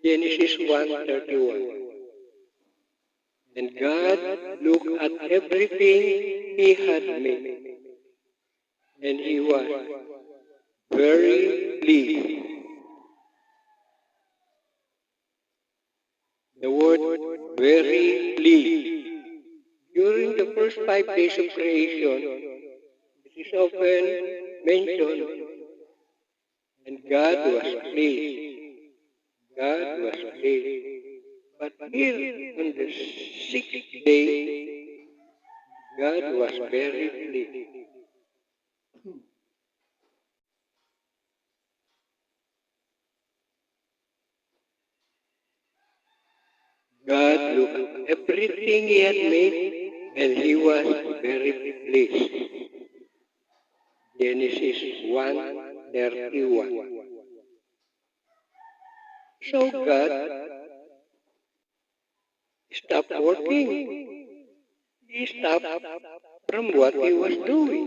Genesis 1:31. And God looked at everything He had made, and He was very pleased. The word very pleased. During the first 5 days of creation, it is often mentioned, and God was pleased. God was pleased. But here on the sixth day, God was very pleased. God looked at everything He had made, and He was very pleased. Genesis 1:31. So God stopped working. He stopped from what He was doing.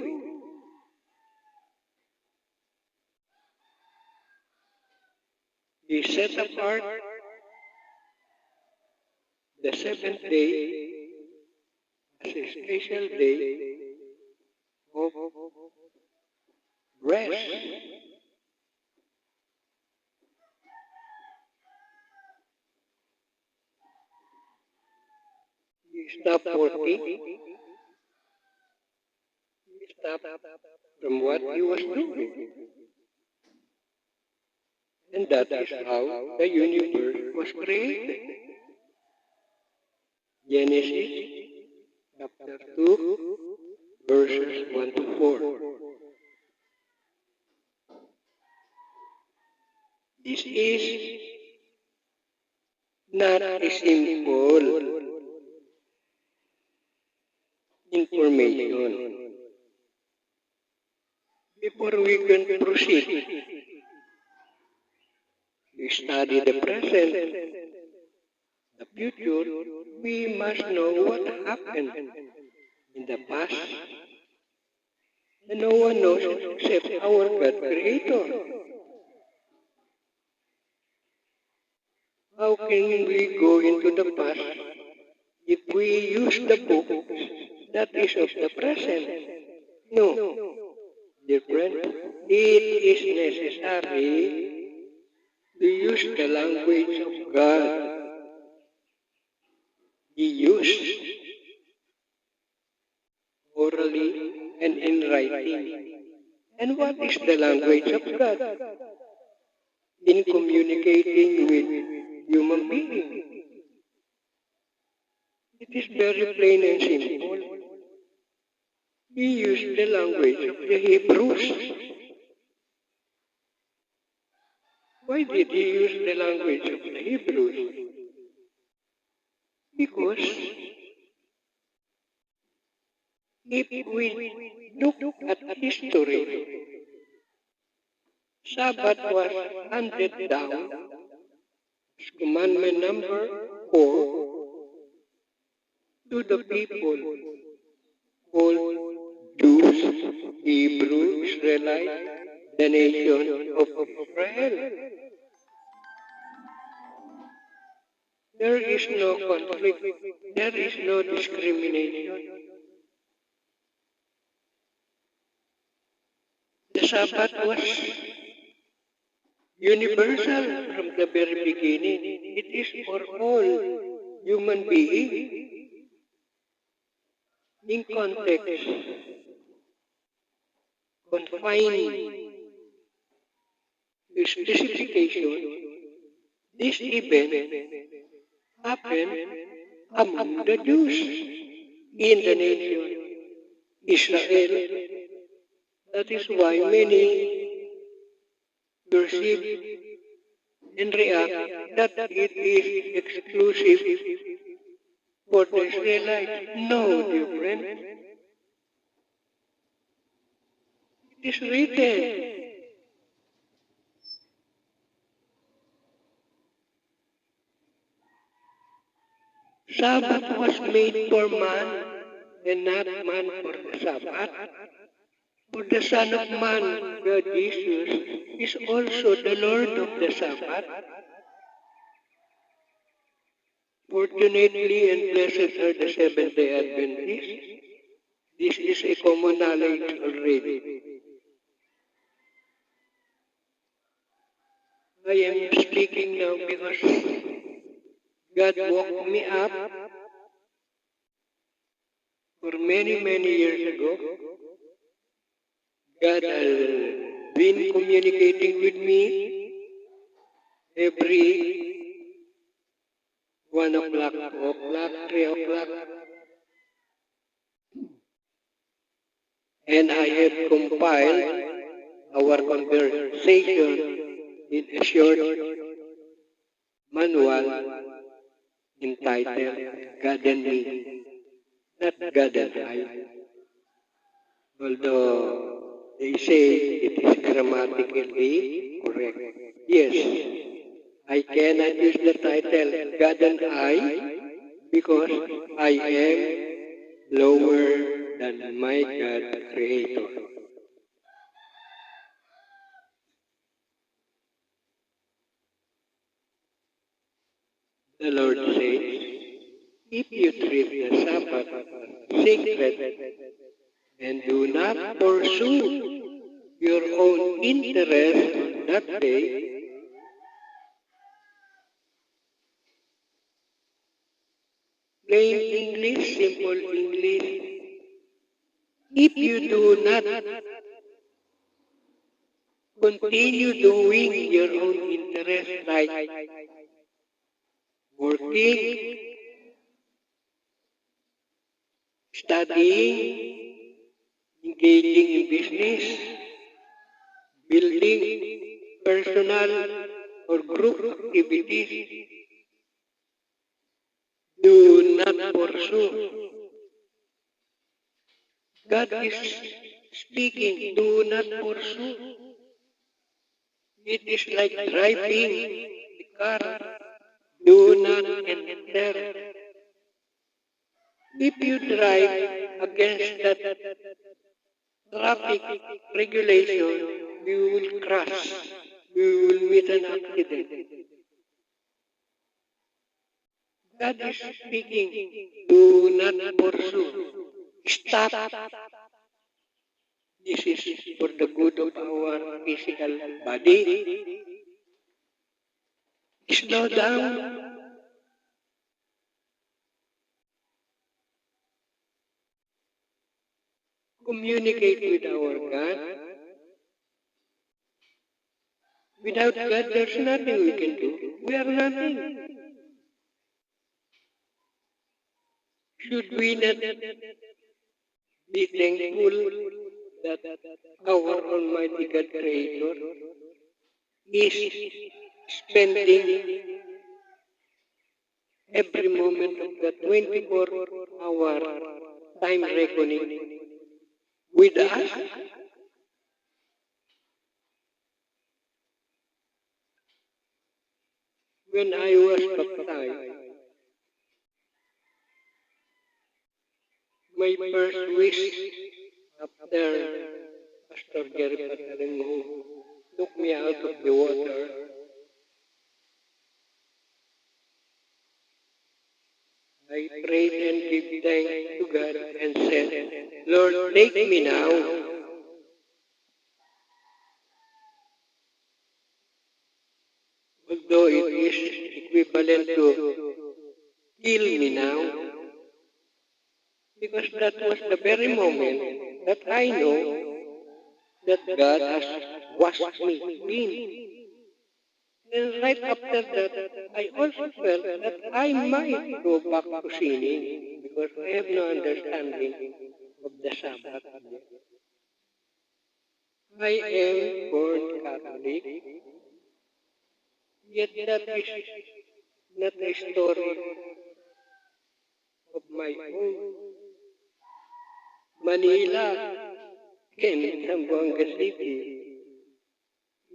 He set apart the seventh day as a special day of rest. He stopped working. He stopped from what He was doing. And that is how the universe was created. Genesis chapter 2, verses 1 to 4. This is not a simple information. Before we can proceed to study the present, the future, we must know what happened in the past. And no one knows except our God Creator. How can we go into the past if we use the book that is of the present? No, dear friend, it is necessary to use the language of God. He used orally and in writing. And what is the language of God? In communicating with human beings. It is very plain and simple. He used the language of the Hebrews. Why did he use the language of the Hebrews? Because if we look at history, Sabbath was handed down as commandment number 4 to the people called Jews, Hebrew, Israelites, the nation of Israel. There is no conflict. There is no discrimination. The Sabbath was universal from the very beginning. It is for all human beings. In context, confined to specification, this event happened among the Jews in the nation Israel. That is why many perceive and react that it is exclusive for the Israelites. No, dear friend. It is written. Sabbath was made for man and not man for the Sabbath. For the Son of Man, God Jesus, is also the Lord of the Sabbath. Fortunately and blessed are the Seventh-day Adventists. This is a common knowledge already. I am speaking now because God woke me up for many, many years ago. God has been communicating with me every 1 o'clock, 2 o'clock, 3 o'clock. And I have compiled our conversation in a short manual entitled God and Me, not God and I. Although they say it is grammatically correct. Yes, I cannot use the title God and I because I am lower than my God Creator. The Lord says, if you treat the Sabbath sacred and do not pursue your own interest on that day, plain English, simple English, if you do not continue doing your own interest like working, studying, engaging in business, building personal or group activities, do not pursue. God is speaking, do not pursue. It is like driving the car. Do not enter. If you drive against that traffic regulation, you will crash. You will meet an accident. God is speaking, do not pursue. Stop. This is for the good of our physical body. Slow down. Communicate with our God. Without God, there's nothing we can do. We are nothing. Should we not be thankful that our Almighty God Creator is spending every moment of the 24-hour time reckoning with us? When I was baptized, my first wish after Pastor Jerry Patalingo took me out of the water, I prayed and gave thanks to God and said, Lord, take me now. Although it is equivalent to kill me now, because that was the very moment that I know that God has washed me clean. And right after that, I also felt that I might go back to sinning because I have no understanding of the Sabbath. I am born Catholic, yet that is not a story of my own. Manila in Zamboanga City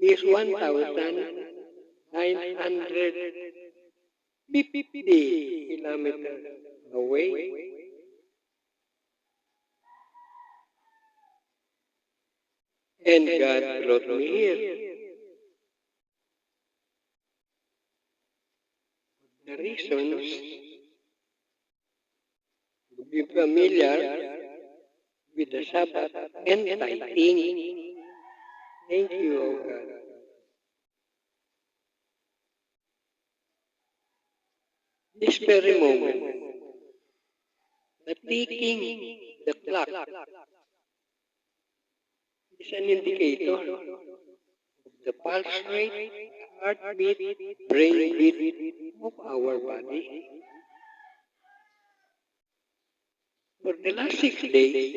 is 1,950 kilometers away. And God brought me here. The reasons be familiar with the Sabbath and tithing. Thank you, O God. This very moment, the ticking the clock is an indicator of the pulse rate, heartbeat, brain beat of our body. For the last 6 days,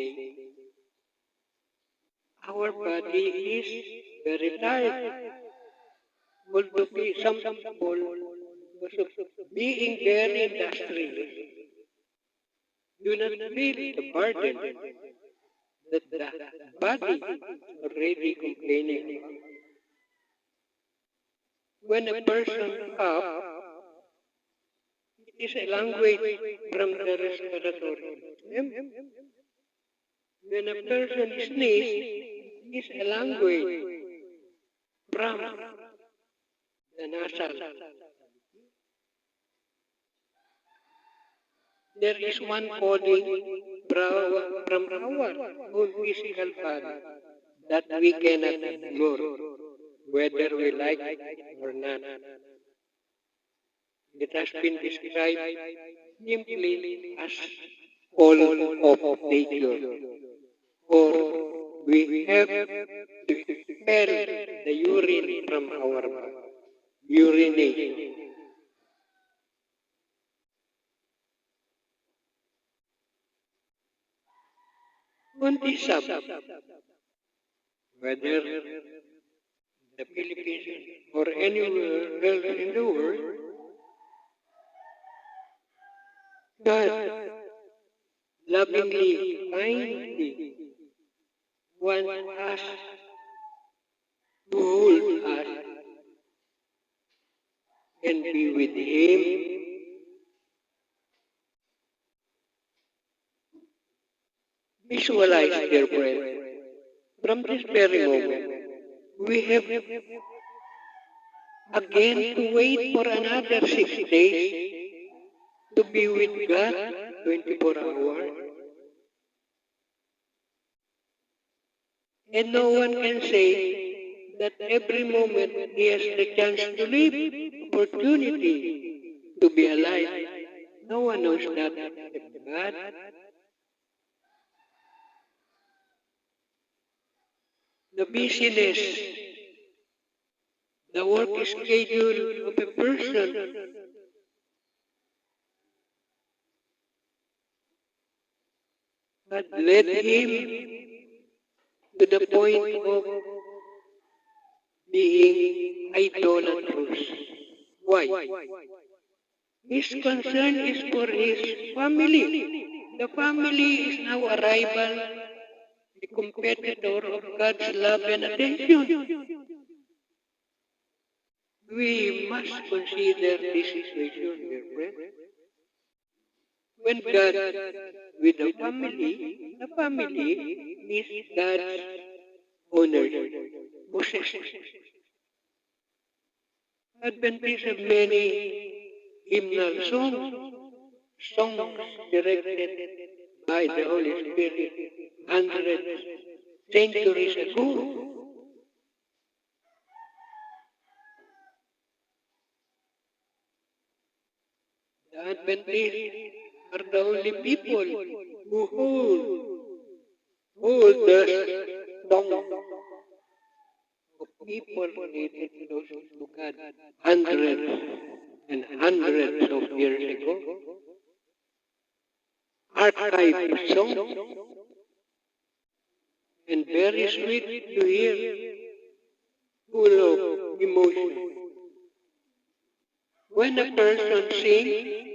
our body is very tired. Although some people, because of being very industrious, do not feel the burden that the body is already complaining about. When a person coughs, it is a language from the respiratory system. When a person sneezes, it is a language from the nasal. There is one coding from our own physical body that we cannot ignore, whether we like it or not. It has been described simply as call of nature, or we have to expel the urine from our body, urination. On this subject, whether the Philippines or anywhere else in the world, God lovingly, kindly wants us to hold us and be with Him. Visualize, dear friend, from this very moment, we have again to wait for another 6 days to be with God 24 hours. And no one can say that every moment he has the chance to live, opportunity to be alive. No one knows that except God. The busyness, the work schedule of a person had led him to the point of being idolatrous. Why? His concern is for his family. The family is now a rival, a competitor of God's love and attention. We must consider this situation, dear friend. When God with the family is God's ownership, possession. Adventists have many hymnal songs directed by the Holy Spirit hundreds centuries ago. The Adventists are the only people who hold the song of people related to God hundreds and hundreds of years ago. Archived songs and very sweet to hear, full of emotion. When a person sings,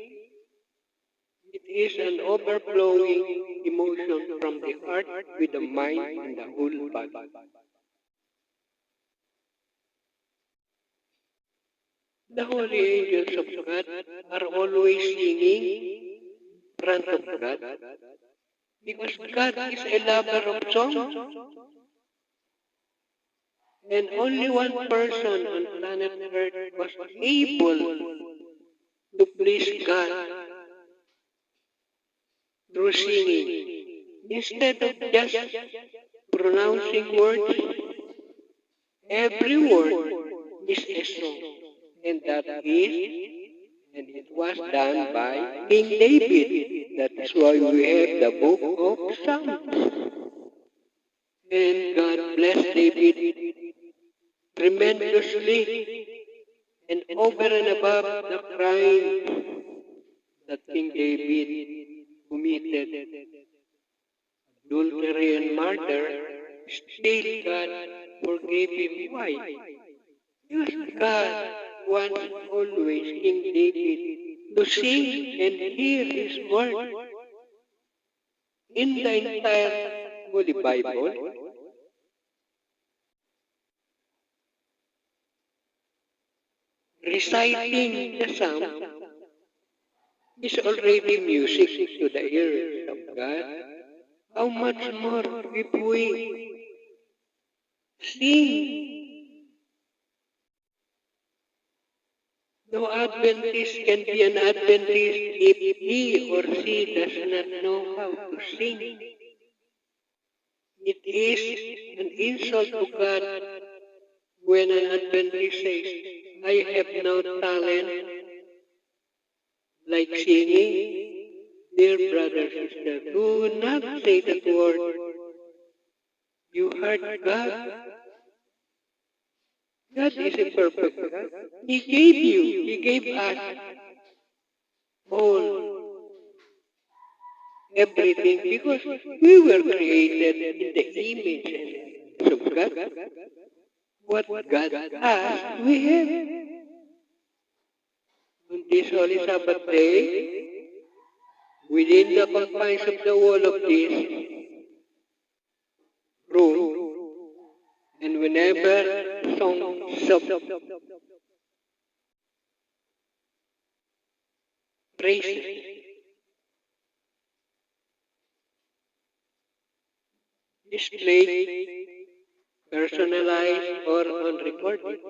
it is an overflowing emotion from the heart with the mind and the whole body. The holy angels of God are always singing in front of God because God is a lover of songs. And only one person on planet Earth was able to please God through singing. Instead of just pronouncing words, every word is a song. And and it was done by King David. That is why we have the book of Psalms. And God blessed David tremendously and over and above the crime that King David committed, adultery and murder, still God forgave him. Why? Because God wants always King David to sing and hear his word. In the entire Holy Bible, reciting the psalm is already music to the ears of God. How much more if we sing? No Adventist can be an Adventist if he or she does not know how to sing. It is an insult to God when an Adventist says, I have no talent like singing. Dear brother, sister, do not say that word. You hurt God. God is a perfect God. He gave us all, everything, because we were created in the image of God. What God has, we have. On this Holy Sabbath day, within the confines of the wall of this room, and whenever songs of praises displayed, personalized, or on recording,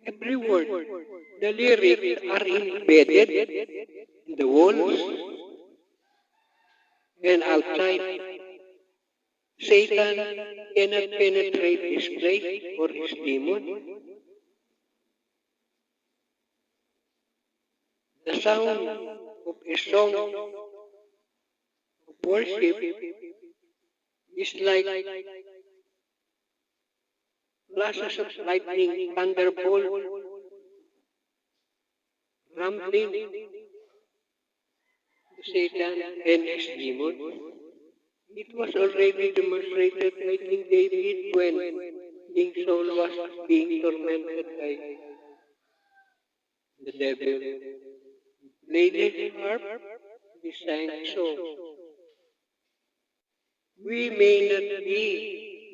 every word, the lyrics are embedded in the walls and outside. Satan cannot penetrate this place or his demon. The sound of a song of worship is like flashes of lightning, thunderbolt, rumbling to Satan and his demon. It was already demonstrated by King David when King Saul was being tormented by the devil. He played his harp, he sang songs. We may not be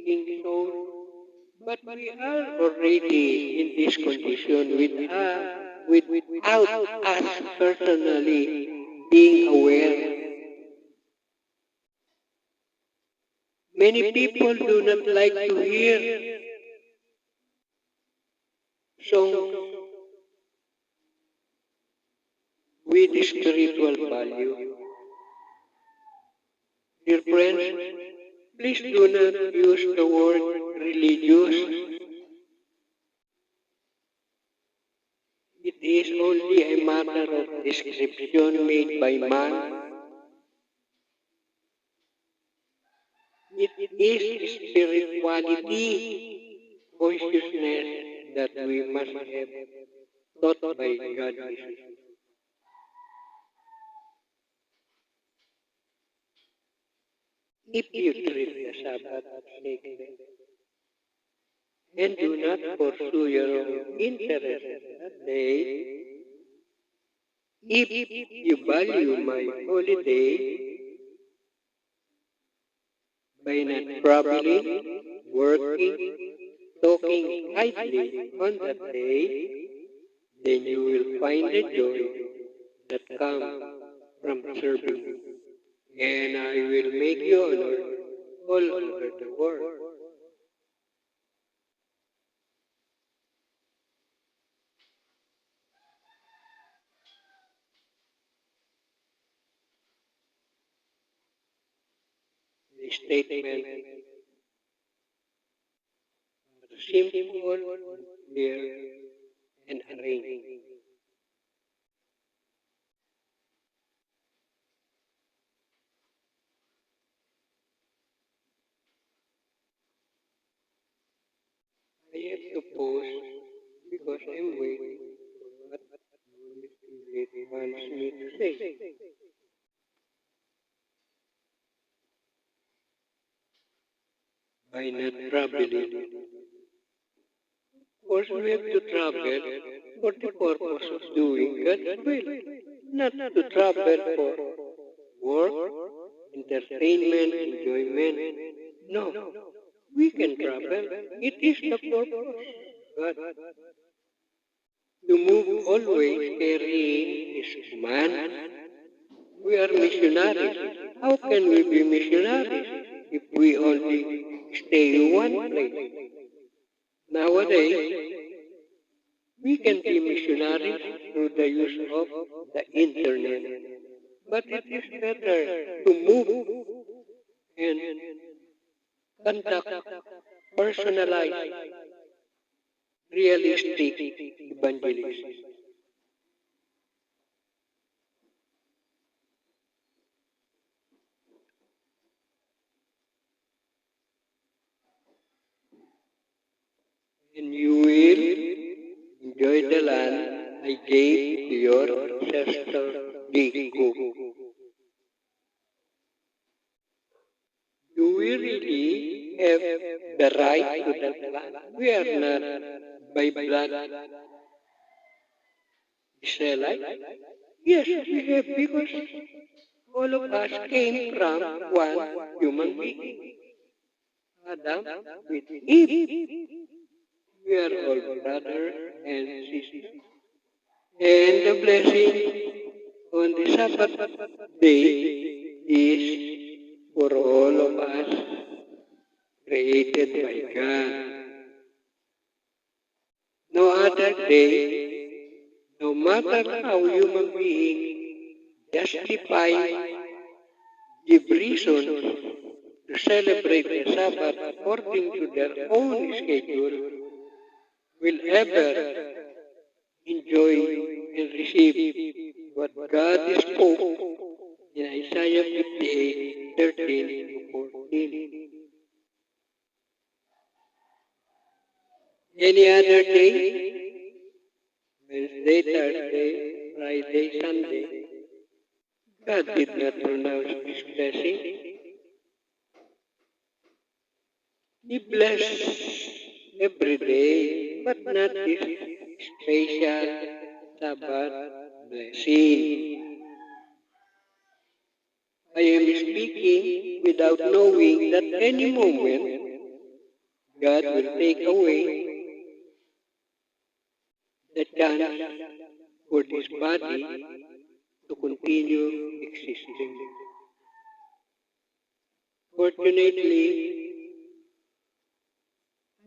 King Saul, but we are already in this condition without us personally being aware. Many people do not like to hear songs with spiritual value. Dear friends, please do not use the word religious. It is only a matter of description made by man. It is spirituality, consciousness that we must have taught by God. If you treat the Sabbath sacred and do not pursue your own interest that day, if you value my holiday by not traveling, working, talking idly on that day, then you will find the joy that comes from serving, and I will make you honored all over the world. statement are simple, clear, and arranged. I have to pause because I'm waiting for what Holy Spirit wants me to say. By not traveling. Of course, we have to travel for the purpose of doing God's will, not to travel for work, entertainment, enjoyment. No, we can travel. It is the purpose of God to move always carrying His command. We are missionaries. How can we be missionaries if we only stay in one place? Nowadays, we can be missionaries through the use of the internet. But it is better to move and conduct personalized, realistic evangelism. And you will enjoy the land I gave to your ancestor Jacob. Do we really have the right to that land? We are not by blood Israelite. Yes, we have because all of us came from one human being, Adam with Eve. We are all brother and sister. And the blessing on the Sabbath day is for all of us created by God. No other day, no matter how human beings justify, give reasons to celebrate the Sabbath according to their own schedule, will ever enjoy and receive what God spoke in Isaiah 58:13-14. Any other day, Wednesday, Thursday, Friday, Sunday, God did not pronounce this blessing. He blessed every day, but not this special Sabbath blessing. I am speaking without knowing that any moment God will take away the chance for this body to continue existing. Fortunately,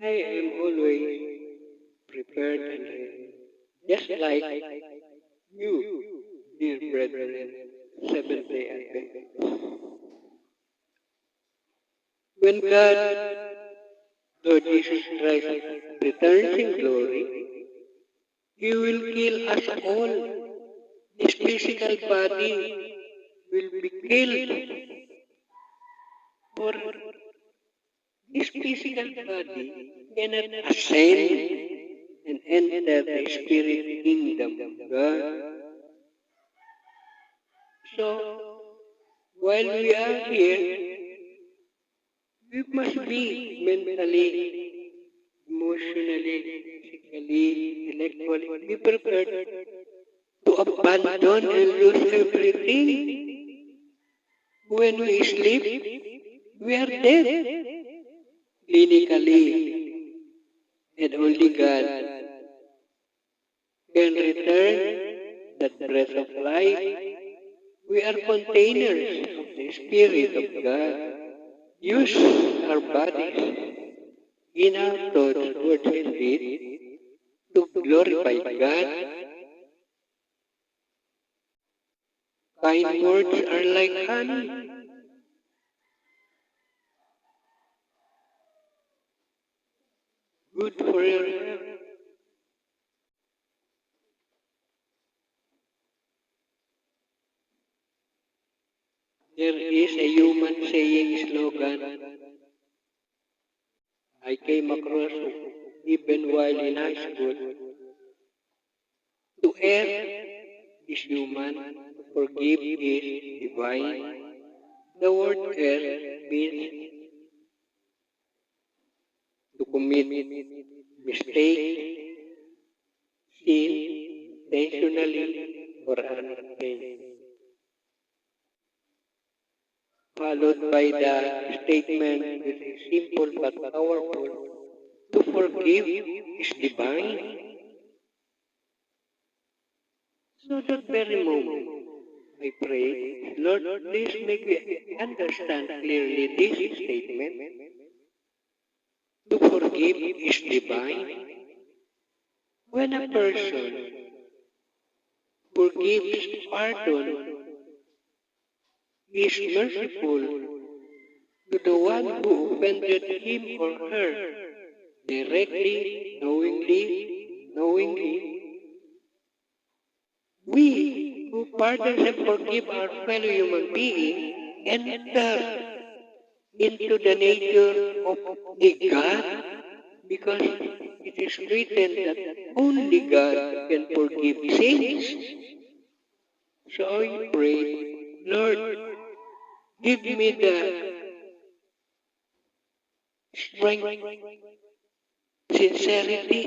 I am always prepared and ready, just like you, dear brethren, Seventh-day Adventists. When God, Lord Jesus Christ, returns in glory, He will kill us all. This physical body will be killed. For this physical body cannot ascend and enter the spirit kingdom of God. So, while we are here, we must be mentally, emotionally, physically, intellectually, be prepared to abandon and lose everything. When we sleep, we are dead. Clinically, and only God can return that breath of life. We are containers of the Spirit of God. Use our bodies in our thoughts, words, and deeds to glorify God. Kind words are like honey. good for your health. There is a human saying slogan I came across even while in high school. To err is human, to forgive is divine. The word err means to commit mistake, sin, intentionally or unintentionally. Followed by the statement which is simple but powerful, to forgive is divine. So that very moment, I pray, Lord, please make me understand clearly this statement. To forgive is divine. When a person forgives, pardon, is merciful to the one who offended him or her, directly, knowingly, we who pardon and forgive our fellow human being enter into the nature of a God, because it is written that only God can forgive sins. So I pray, Lord, give me the strength, sincerity,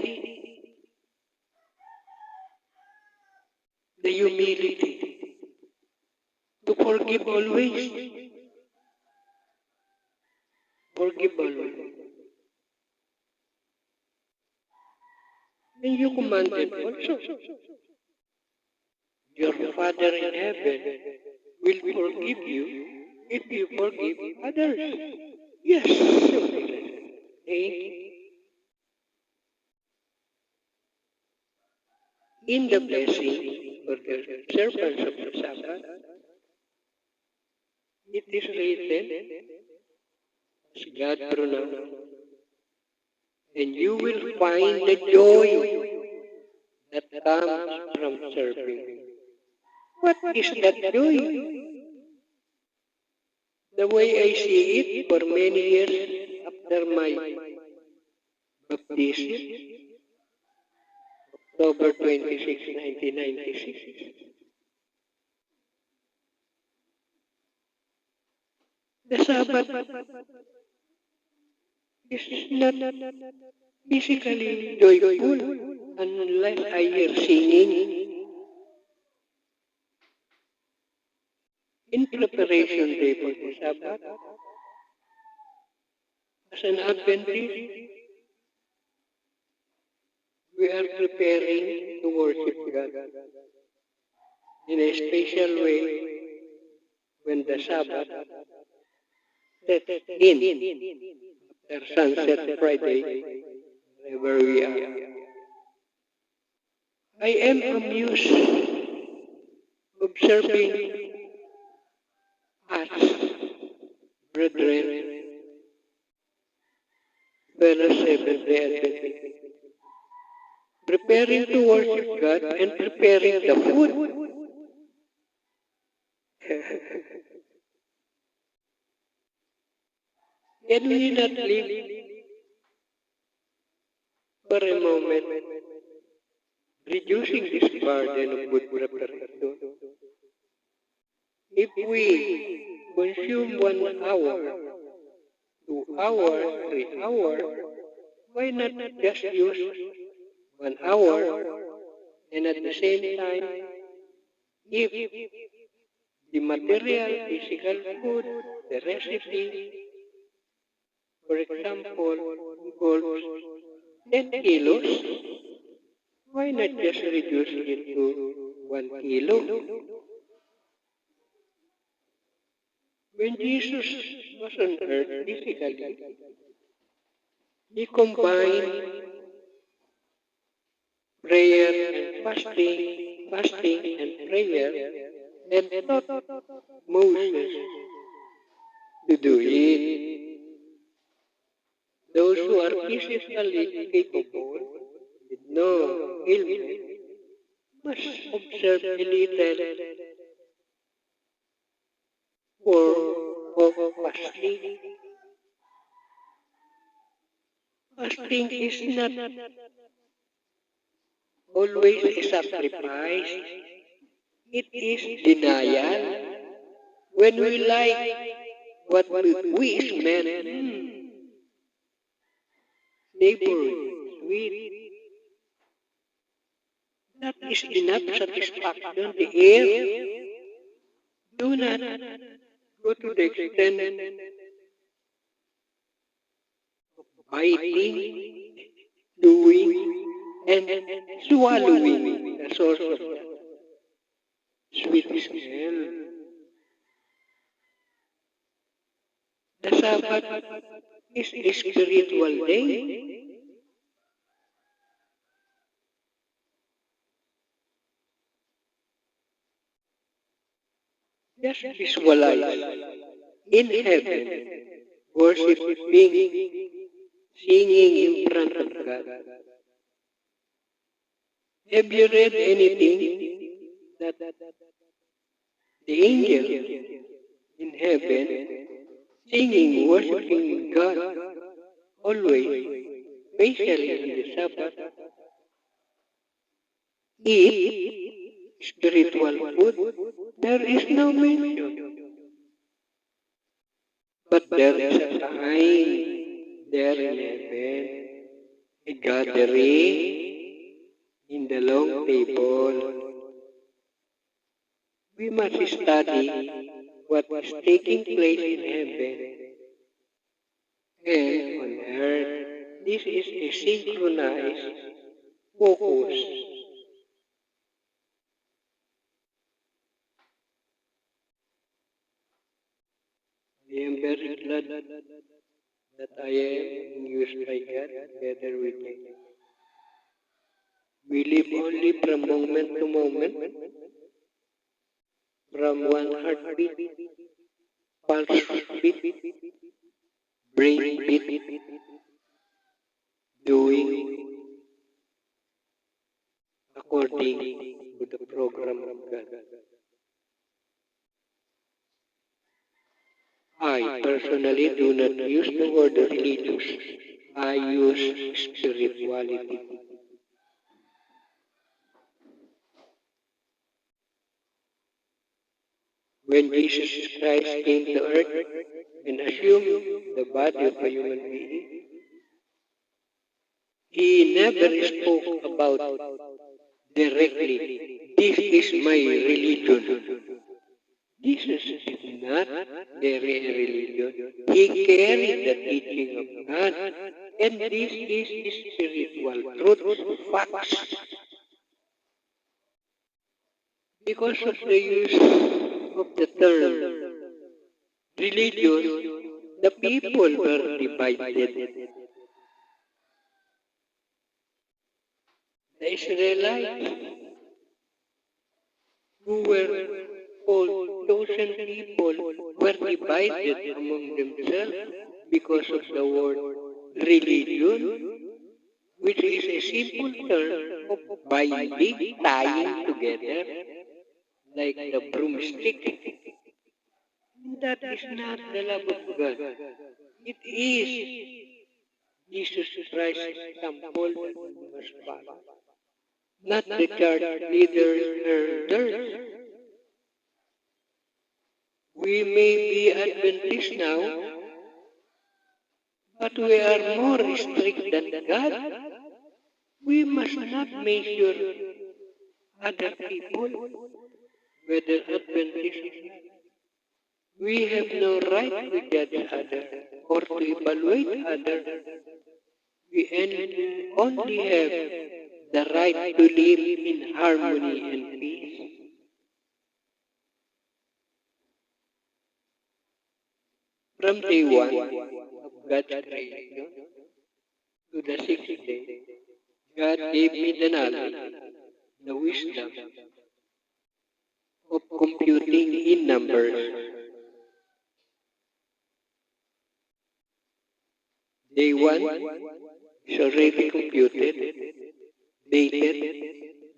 the humility to forgive always. Forgive always. And you commanded also, your Father in heaven will forgive you if you forgive others. Yes, in the blessing for the servants of the Sabbath, it is written, as God pronounced, and you will find the joy that comes from serving. What is that joy? The way I see it for many years after my baptism, October 26, 1996, the Sabbath is not physically joyful unless I hear singing. In preparation day for the Sabbath, as an Adventist, we are preparing to worship God in a special way when the Sabbath sets in after Sunset Friday, wherever we are. I am amused observing us, brethren, fellow Seventh-day Adventists, preparing to worship God and preparing the food. Can we not live for a moment reducing this burden of food preparation? If we consume 1 hour, 2 hours, 3 hours, why not just use 1 hour and at the same time give the material, physical food, the recipe, for example, involves 10 kilos, why not just reduce it to 1 kilo? When Jesus was on earth physically, he combined prayer and fasting and prayer, and taught Moses to do it. those who are physically capable with no ailment must observe a little form of fasting. Fasting is not always a sacrifice. It is denial. When we like what we is meant, savory, sweet, that is enough satisfaction. The air, do not go to the extent of biting, chewing, and swallowing the source of the sweet smell. The Sabbath is a spiritual day. Just visualize in heaven, worshiping, singing in front of God. Have you read anything that the angels in heaven singing, worshiping God always, especially on the Sabbath, eat spiritual food? There is no mention. But there is a time there in heaven, a gathering in the long table. We must study what is taking place in heaven and on earth. This is a synchronized focus. I am very glad that I am used by God together with you. We live only from moment to moment, from one heartbeat, pulse beat, brain beat, doing according to the program of God. I personally do not use the word religious. I use spirituality. When Jesus Christ came to earth and assumed the body of a human being, he never spoke about directly, this is my religion. Jesus is not very religion. He carried the teaching of God, and this is spiritual truth, facts. Because of the use of the term religion, the people were divided. The Israelites, who were called chosen people, were divided among themselves because of the word religion, which is a simple term of binding, tying together, like the broomstick. That is not the love of God. It is Jesus Christ's example that we must follow, not the church leaders' elders. We may be Adventists now, but we are more strict than God. We must not measure other people, whether Adventists or not. We have no right to judge others or to evaluate others. We only have the right to live in harmony and peace. From day one of God's creation to the sixth day, God gave me the knowledge, the wisdom of computing in numbers. Day 1 is already computed, dated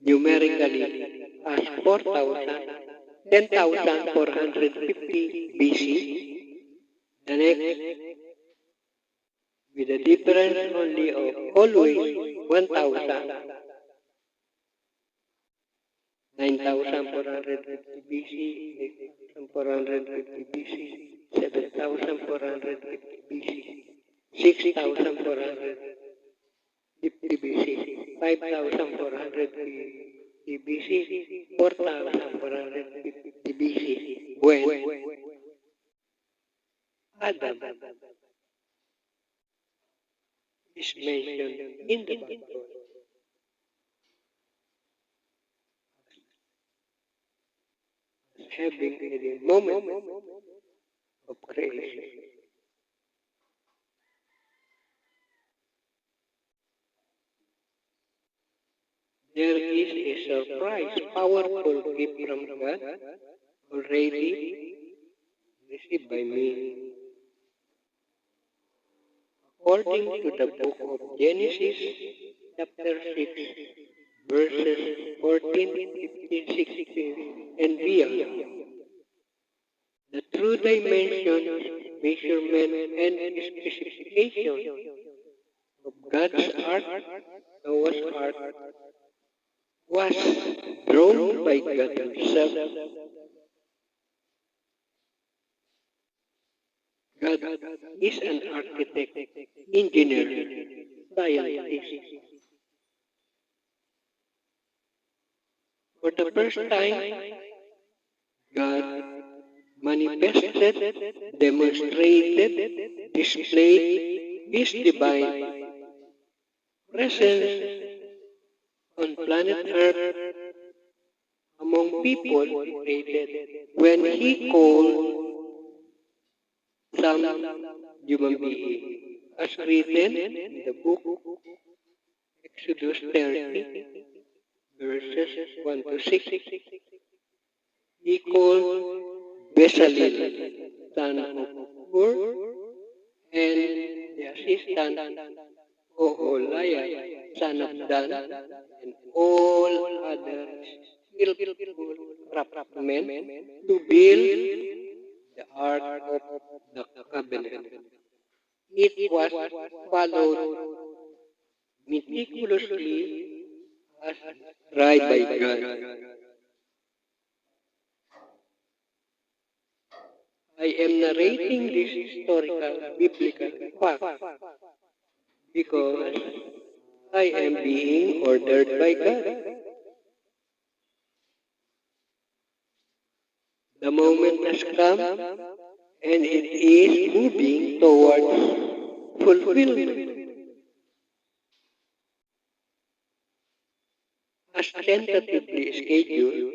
numerically as 10,450 BC. The next, with a difference only of always 1,000, 9,450 BC, 8,450 BC, 7,450 BC, 6,450 BC, 5,450 BC, 4,450 BC, when Adam is mentioned in the Bible as having a moment of creation. There is a surprise, powerful gift from God already received by me. According to the book of Genesis, chapter 6, verses 14, 15, 16, and beyond, the true dimensions, measurement, and specification of God's ark, Noah's ark, was drawn by God Himself. God is an architect, engineer, scientist. For the first time, God manifested, demonstrated, displayed His divine presence on planet Earth among people He created when He called some human being, as written in the book Exodus 30, verses 1 to 6. He called Bezalel, son of Ur, and the assistant Oholiab, son of Dan, and all other skillful craftsmen to build the Ark of the Covenant. It was followed meticulously as right by God. I am narrating this historical biblical fact because I am being ordered by God. The moment has come and it is moving towards fulfillment. As tentatively scheduled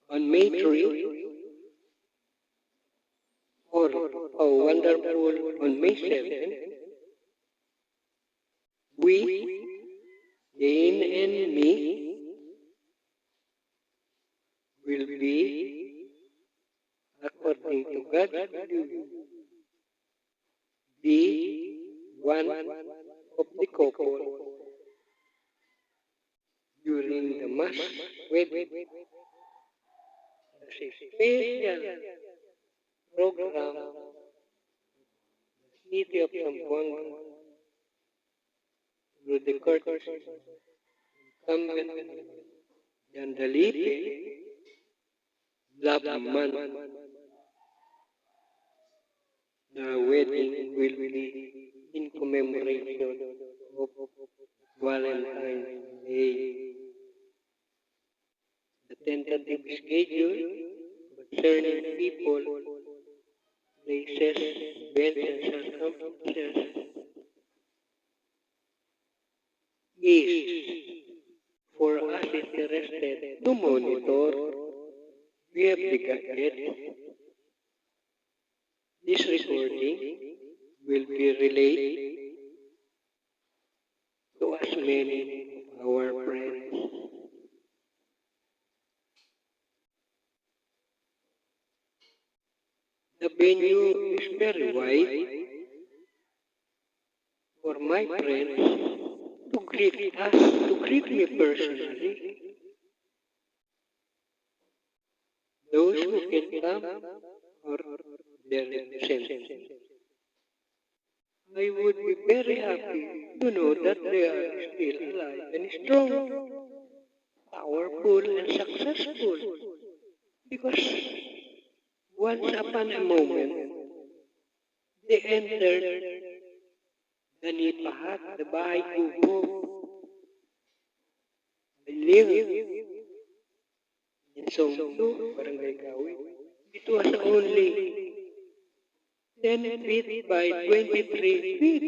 on May 3 or wonderful on May 7, we, Jane and me, will be, according to God's will, be one of the couple during the mass wedding. As a special program, the city of Zamboanga, through the courtesy of incumbent Jandalipe, Labman, the wedding will be in commemoration of Valentine's Day. The tentative schedule concerning people, places, events, and circumstances is for us interested to monitor. We have the gadget. This recording will be relayed to as many of our friends. The venue is very wide for my friends to greet me personally. Those who can come or their representatives. I would be very happy to know that they are still alive and strong, powerful and successful. Because once upon a moment, they entered the Nipahat, the Bahay Kubo. They lived in Songdo, Barangay Kawi. It was only 10 feet by 23 feet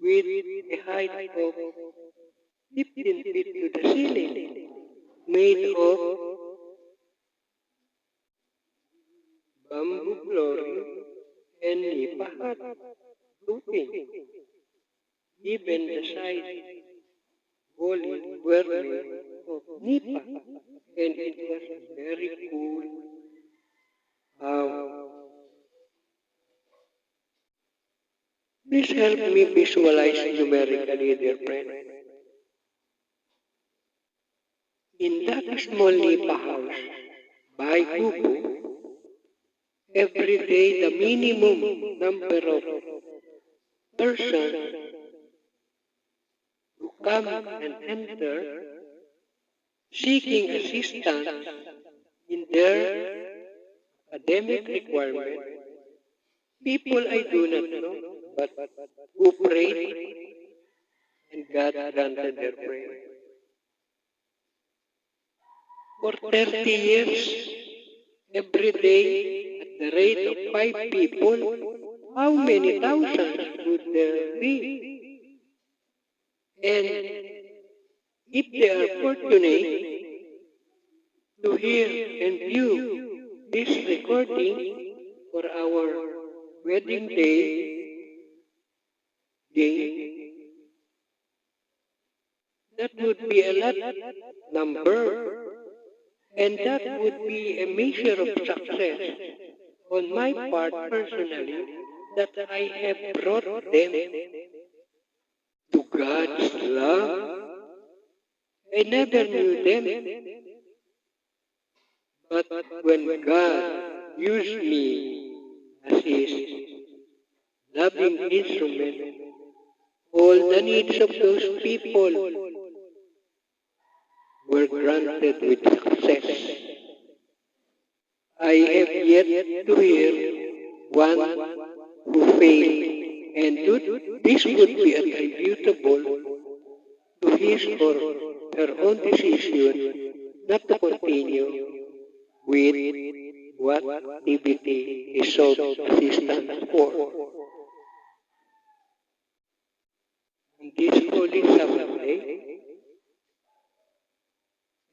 with a height of 15 feet to the ceiling, made of bamboo flooring and nipahat roofing. Even the side walls were made of nipa, and it was very cool. How? Please help me visualize numerically, dear friend. In that small nipa house, by Kubo, every day the minimum number of persons who come and enter seeking assistance in their academic requirement, people I do not know, but who prayed and God granted their prayer. For 30 years, every day, at the rate of 5 people, how many thousands would there be? And if they are fortunate to hear and view this recording for our wedding day, that would be a lot number, and that would be a measure of success on my part personally, that I have brought them to God's love. I never knew them, but when God used me as His loving instrument, all the needs of those people were granted with success. I have yet to hear one who failed, and this would be attributable to his or her own decision not to continue with what activity is sought assistance for. On this holy Sabbath day,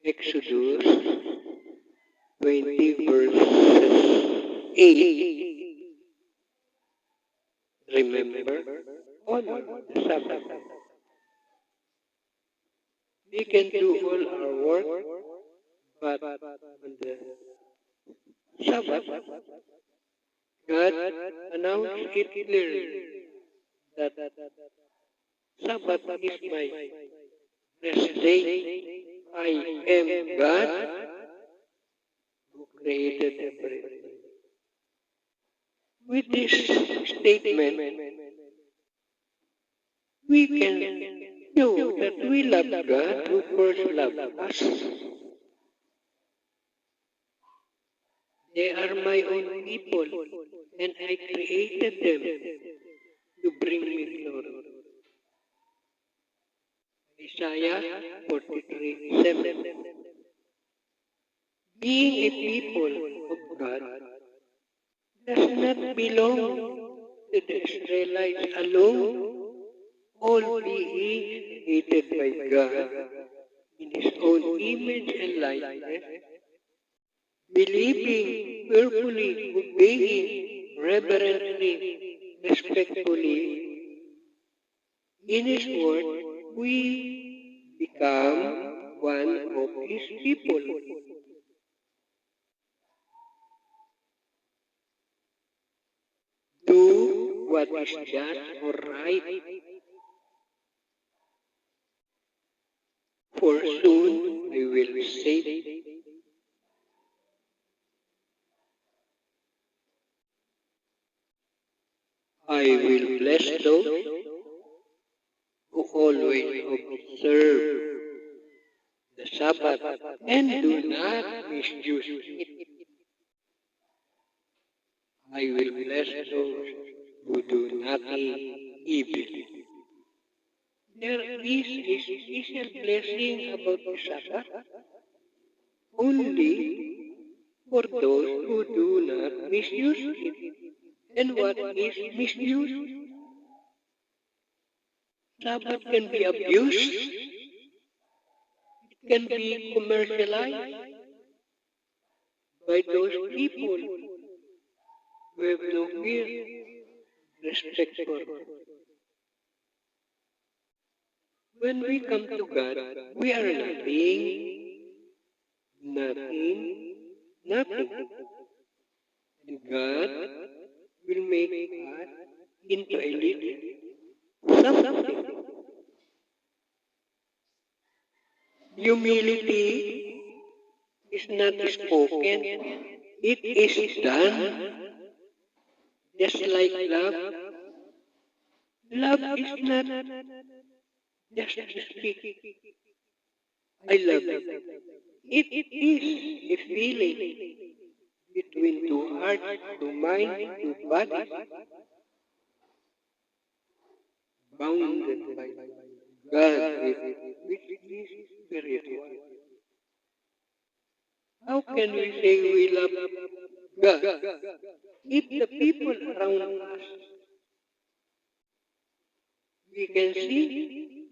Exodus 20 verses 8, remember, honor the Sabbath. We can do all our work, but on the Sabbath, God announced it clearly that Sabbath is my rest day. I am God who created everything. With this statement, we can know that we love God who first loved us. They are my own people, and I created them to bring me glory. Isaiah 43:7. Being a people of God does not belong to the Israelites alone, all beings created by God in His own image and likeness, believing, fearfully, obeying, reverently, respectfully in His word, we become one of His people. Do what is just or right. For soon I will say, I will bless those who always observe the Sabbath and do not misuse it. I will bless those who do nothing evil. There is a special blessing about the Sabbath only for those who do not misuse it. And what is misuse? Sabbath can be abused, can be commercialized by those people who have no fear, respect for. When we come to God, we are nothing. And God will make us into a little something. Humility is not spoken, it is done. Just like love, love is not just to speak, I love you. It is a feeling between two hearts, two minds, two bodies, bounded by God which is spiritual. How can we say we love God if the people around us we can see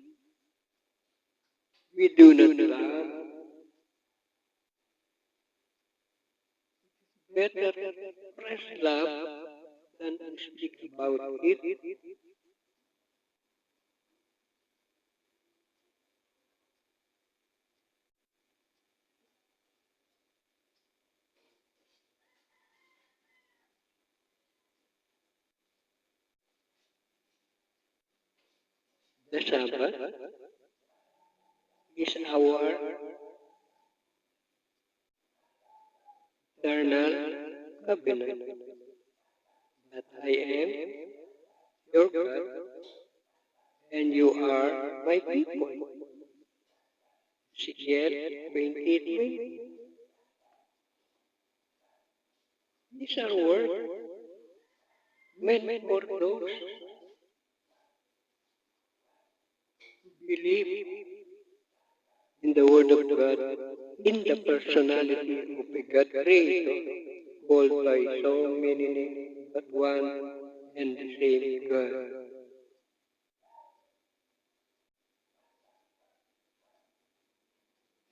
we do not love? Better press love than to speak about it. The Sabbath is our eternal covenant that I am your God and you are my people. Ezekiel 20:20. These are words meant for those who believe in the Word of God, in the personality of a God Creator, called by so many names, but one and the same God.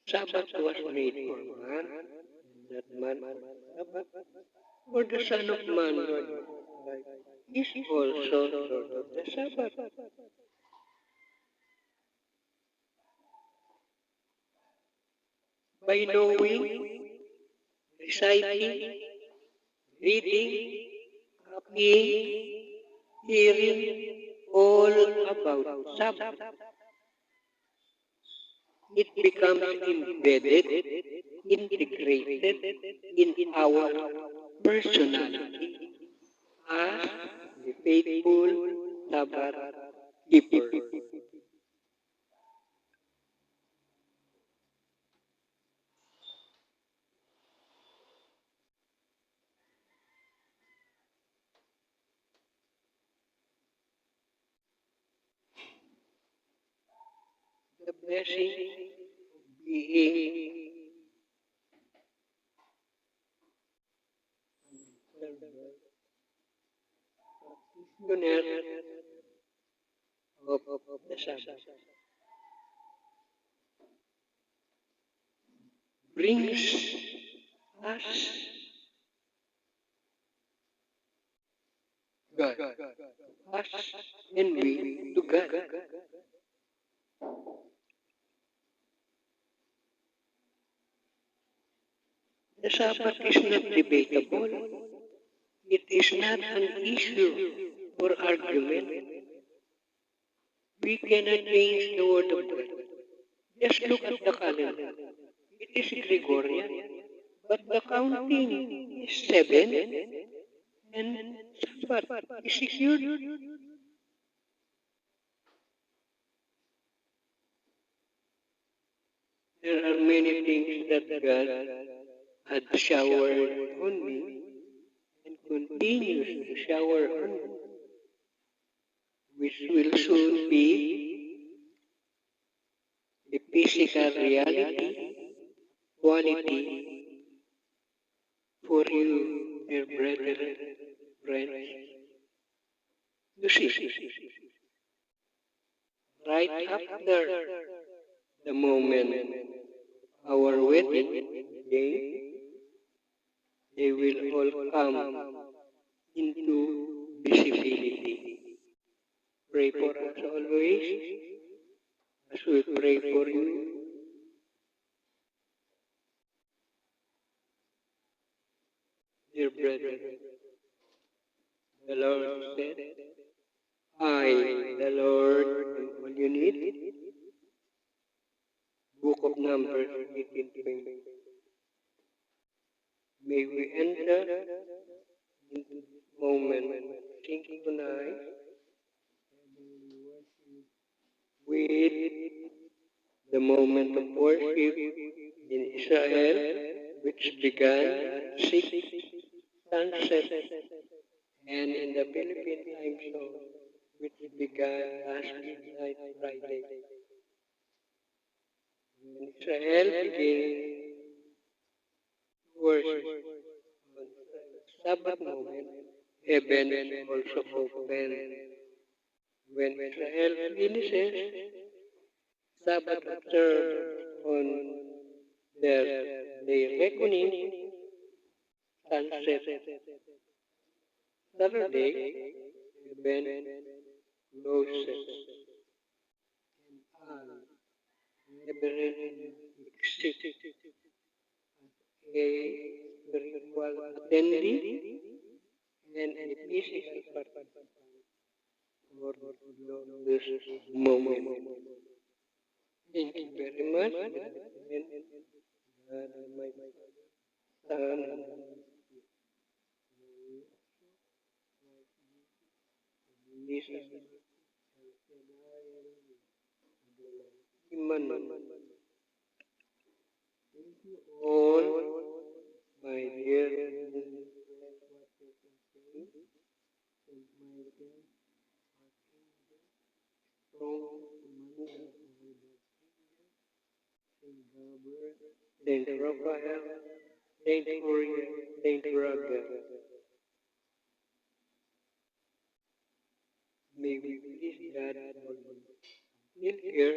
Sabbath was made for man, that man for Sabbath, for the Son of Man is also Lord of the Sabbath. By knowing, reciting, reading, copying, hearing all about Sabbath, it becomes embedded, integrated in our personality as the faithful Sabbath keeper. The blessing of being practitioner of the Sabbath brings us God, us and we to God. The Sabbath is not debatable. It is not an issue for argument. We cannot change the word of God. Just look at the calendar. It is Gregorian, but the counting is 7 and Sabbath is secured. There are many things that God had showered on me and continues to shower on me, which will soon be a physical reality, quality for you, dear brethren, friends. You see, right after the moment our wedding day, they will all come into visibility. Pray for us always as we pray for you. Dear brethren, the Lord said, I, the Lord, am all you need. Book of Numbers 18:20. May we enter into this moment, sing tonight with the moment of worship in Israel, which began at 6 sunset, and in the Philippine time zone, which began last midnight Friday. When Israel began worship on Sabbath moment, heaven also opened. When Israel finishes Sabbath observed on their day reckoning, sunset Saturday, heaven closes, and heaven exists a spiritual attendee and a physical participant for this moment. Thank you very much, and my son, Jesus, Iman, all my dear Saint Raphael, Saint Uriel, Saint Raga, may we please God always. Still here,